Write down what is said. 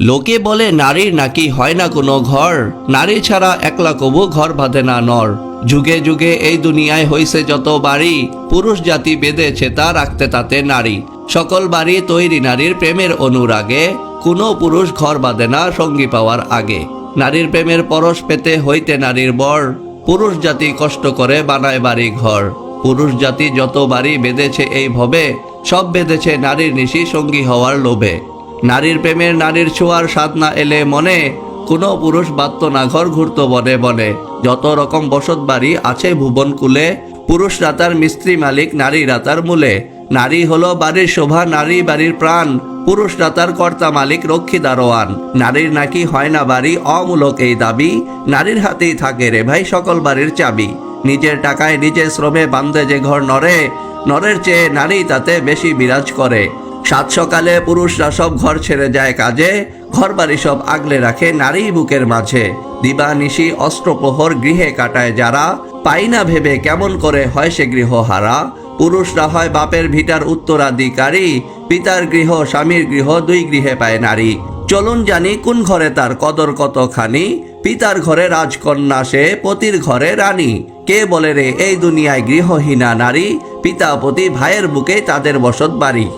লোকে বলে নারীর নাকি হয় না কোনো ঘর, নারী ছাড়া একলা কবু ঘর বাঁধে না নর। যুগে যুগে এই দুনিয়ায় হইছে যত বাড়ি, পুরুষ জাতি বেঁধেছে তা রাখতে তাতে নারী। সকল বাড়ি তৈরি নারীর প্রেমের অনুরাগে, কোনো পুরুষ ঘর বাঁধে না সঙ্গী পাওয়ার আগে। নারীর প্রেমের পরশ পেতে হইতে নারীর বর, পুরুষ জাতি কষ্ট করে বানায় বাড়ি ঘর। পুরুষ জাতি যত বাড়ি বেঁধেছে এই ভবে, সব বেঁধেছে নারীর নিশি সঙ্গী হওয়ার লোভে। নারীর প্রেমের নারীর ছোঁয়ার স্বাদ না এলে মনে, কোনো পুরুষ বাঁধত না ঘর ঘুরত বনে বনে। যত রকম বসত বাড়ি আছে ভুবন কুলে, পুরুষরা তার মিস্ত্রি মালিক, নারীরা তার মূলে। নারী হলো বাড়ির শোভা, নারী বাড়ির প্রাণ, পুরুষরা তার কর্তা মালিক, রক্ষী দারোয়ান। নারীর নাকি হয় না বাড়ি, অমূলক এই দাবি, নারীর হাতেই থাকে রে ভাই সকল বাড়ির চাবি। নিজের টাকায় নিজের শ্রমে বান্ধে যে ঘর নরে, নরের চেয়ে নারী তাতে বেশি বিরাজ করে। সাত সকালে পুরুষরা সব ঘর ছেড়ে যায় কাজে, ঘর বাড়ি সব আগলে রাখে নারী বুকের মাঝে। দিবা নিশি অস্ত্রপ্রহর গৃহে কাটায় যারা, পাই না ভেবে কেমন করে হয় সে গৃহ হারা। পুরুষরা হয় বাপের ভিটার উত্তরাধিকারী, পিতার গৃহ স্বামীর গৃহ দুই গৃহে পায় নারী। চলুন জানি কোন ঘরে তার কদর কতখানি, পিতার ঘরে রাজকন্যা সে, পতির ঘরে রানী। কে বলে রে এই দুনিয়ায় গৃহহীনা নারী, পিতা পতি ভাইয়ের বুকে তাদের বসত বাড়ি।